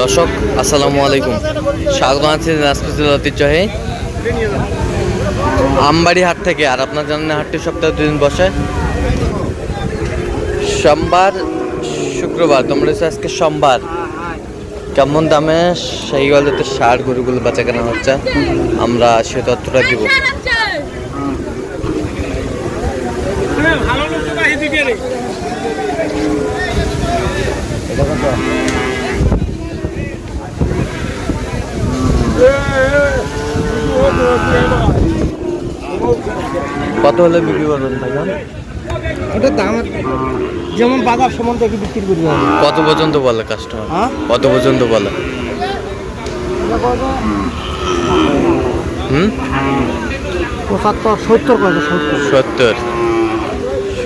দর্শক আসসালামু আলাইকুম, স্বাগত আছি দিনাজপুর ঐতিহ্যবাহী আমবাড়ি হাট থেকে। আর আপনার জানেন হাটটি সপ্তাহে 2 দিন বসে, সোমবার শুক্রবার। তোমরা আজকে সোমবার। কেমন দামে সেই গল্পের ষাঁড় গরুগুলো বেচা কেনা হচ্ছে আমরা সে তথ্যটা দিব। কত হলে বিক্রি করবেন ভাইজান? ওটা দাম যেমন বাজার সমান থেকে বিক্রি করবে। কত পর্যন্ত বলে কাস্টমার? কত পর্যন্ত বলে? 75-70 করে।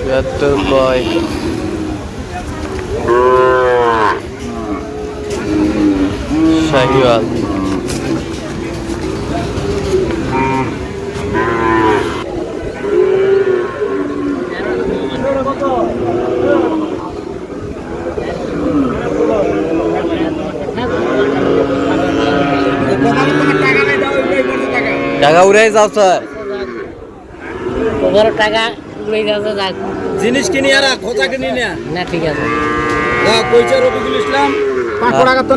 70 কয়? শাহিওয়াল টাকা উড়াই যাও স্যার, টাকা উড়ে যাচ্ছে। জিনিস কিনি আর খোঁচা কিনি না, ঠিক আছে। কইছে রবিকুল ইসলাম 500 টাকা তো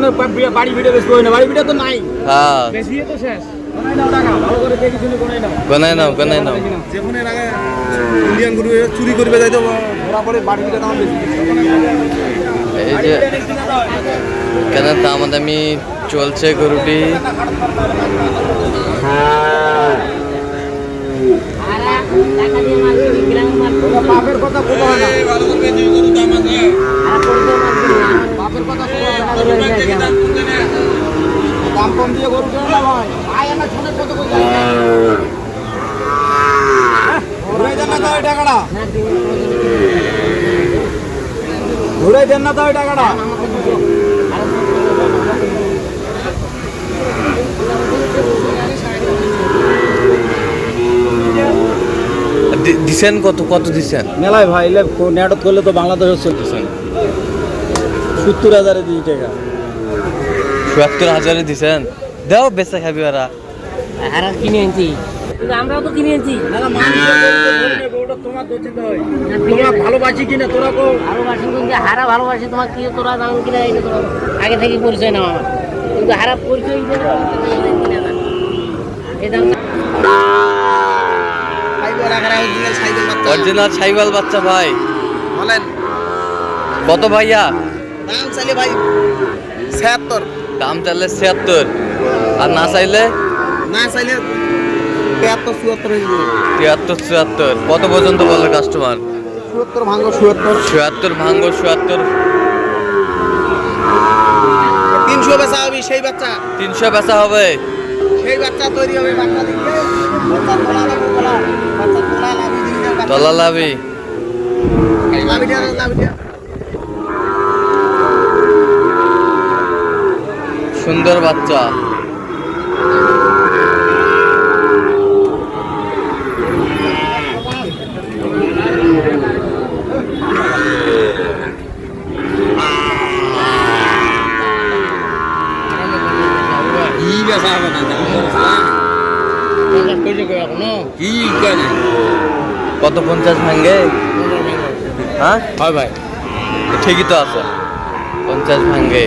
বাড়ি ভিডিও বেশি হয় না, বাড়ি ভিডিও তো নাই। হ্যাঁ বেশি তো শেষ। কোনাই নাও টাকা, ভালো করে দেখি শুনে কোনাই নাও। কোনাই নাও। যেখানে আগে ইন্ডিয়ান গরু চুরি করবে যাইতো ধরা পড়ে বাড়ি ভিডিও দাম বেশি। এই যে কেন দামাদামি চলছে গরুটি। বাপের কথা বলো না, ভালো করে যে গরু দাম আছে বাপের কথা দাম কম দিয়ে গরু কেন না ভাই? ভাই আমার ছোট কত করে ঘুরে দেন না তাই টাকাটা, ঘুরে দেন না তাই টাকাটা। দিছেন কত দিছেন? মেলায় ভাই নেটত করলে তো বাংলাদেশে চলতেছেন 70,000 দিই টাকা। ৭70,000 দিছেন? দাও বেচা খাবি ওরা। আর কিনে আনছি, আমরাও তো কিনে আনছি। তোমরা ভালোবাসি কিনা তোরা কো? ভালোবাসি কিন্তু হারা ভালোবাসি তোমার কি তোরা দাম কিনা এটা তো আগে থেকে পরিচয় নাও আমার, কিন্তু হারা পরিচয় অরিজিনাল সাইওয়াল বাচ্চা ভাই। বলেন কত ভাইয়া? দাম চাইলে ভাই 76, দাম চাইলে 76 আর না চাইলে? না চাইলে 73-74 হয়ে যাবে। 73-74 কত পর্যন্ত বলে কাস্টমার? 77 ভাঙ্গো 77, 76 ভাঙ্গো 77। 300 বেচা হবে সেই বাচ্চা, 300 বেচা হবে সেই বাচ্চা তৈরি হবে। বাচ্চা দিকে বাচ্চা তোলা লাগবে, বাচ্চা তোলা লাভি দিকে তলা লাভি লাভি সুন্দর বাচ্চা। কত 50 ভাঙ্গে? হ্যাঁ হয় ভাই, ঠিকই তো আছে, 50 ভাঙ্গে।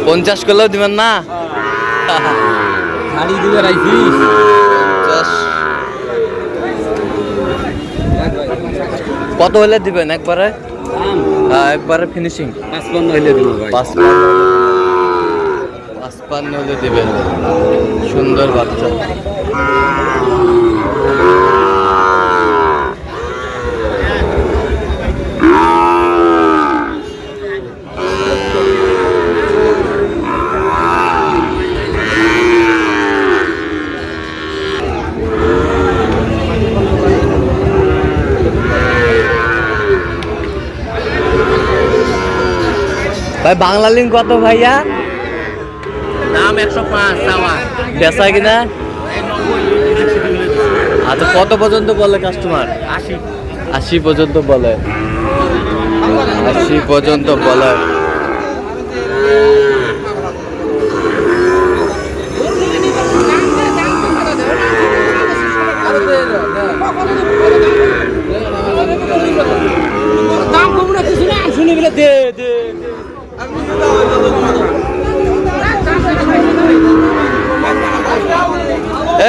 50 করলেও দিবেন না? গাড়ি দিবে রাইছিস 50 কত হলে দিবেন একবারে? হ্যাঁ একবারে ফিনিশিং 55 হইলে দিব ভাই। 55 হলে দিবেন। সুন্দর বাচ্চা। ভাই বাংলা লিঙ্ক কত ভাইয়া? দাম 105 চাওয়া, বেচা কিনা আচ্ছা কত পর্যন্ত বলে কাস্টমার? 80। 80 পর্যন্ত বলে, 80 পর্যন্ত বলে। দাম কম রাখছিস না, শুনি বলে দে দে।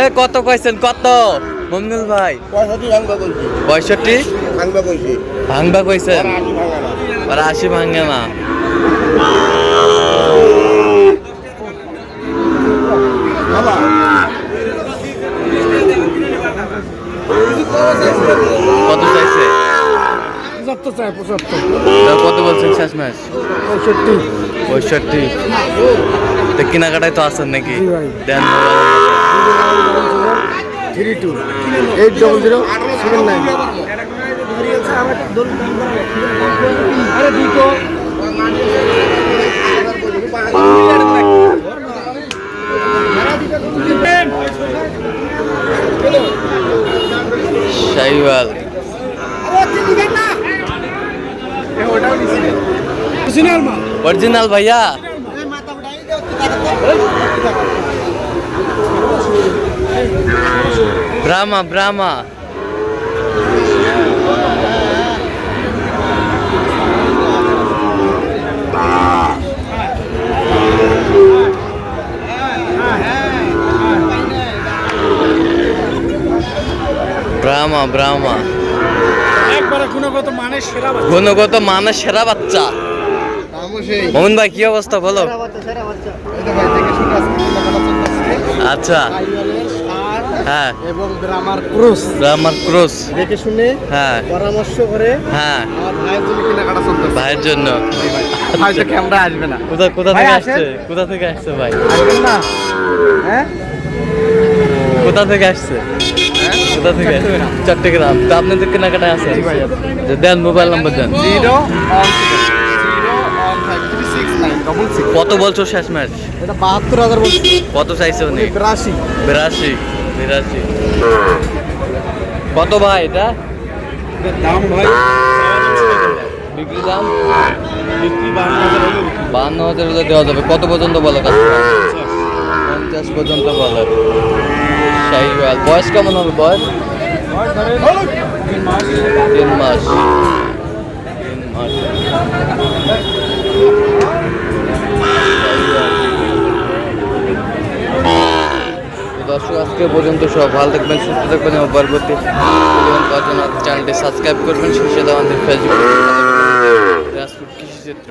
এ কত কইছেন কত মমিনুল ভাই? 65 ভাঙবা কইছেন, আর 80 ভাঙে না। কত চাইছে? 75 চাই, 75। তা কত বলছেন শেষ ম্যাচ? 65। 65। তো কেনাকাটায় তো আছেন নাকি? জি ভাই। দেন 32 800 79। আরে দুটো শাইওয়াল অরিজিনাল ভাইয়া। ব্রাহ্মা ব্রাহ্মা ব্রাহ্মা ব্রাহ্মা একবারে গুণগত মানের সেরা বাচ্চা। গুণগত মানের সেরা বাচ্চা। মোহন ভাই কি অবস্থা বলো? আচ্ছা হ্যাঁ, এবং ব্রাহ্মার ক্রস, ব্রাহ্মার ক্রস দেখে শুনে হ্যাঁ পরামর্শ করে হ্যাঁ আমার ভাইয়ের জন্য কেনাকাটা চলতেছে। ভাইয়ের জন্য। হয়তো ক্যামেরা আসবে না। কোথা কোথা ভাই থেকে আসেন। আসছে? কোথা থেকে আসছে ভাই? আসবেন না? হ্যাঁ কোথা থেকে আসছে? কোথা থেকে আসছে? চট্টগ্রাম। তো আপনাদের কেনাকাটায় আছে? যে দেন মোবাইল নাম্বার দেন। 0153696 কত বলছো শেষ ম্যাচ? এটা 72,000 বলছি। কত চাইছে উনি? 82। 82। কত ভাই এটা দাম ভাই বিক্রি দাম? 52,000 হলে দেওয়া যাবে। কত পর্যন্ত বলে কাস্টমার? 50 পর্যন্ত বলে। শাইওয়াল বয়স কেমন হবে? বয়স 3 মাস। 3 মাস। দর্শক আজকে পর্যন্ত সব ভালো থাকবেন, সুস্থ থাকবেন এবং পরবর্তী চ্যানেলটি সাবস্ক্রাইব করবেন। শেষে আমাদের ফেসবুক কৃষি চিত্র।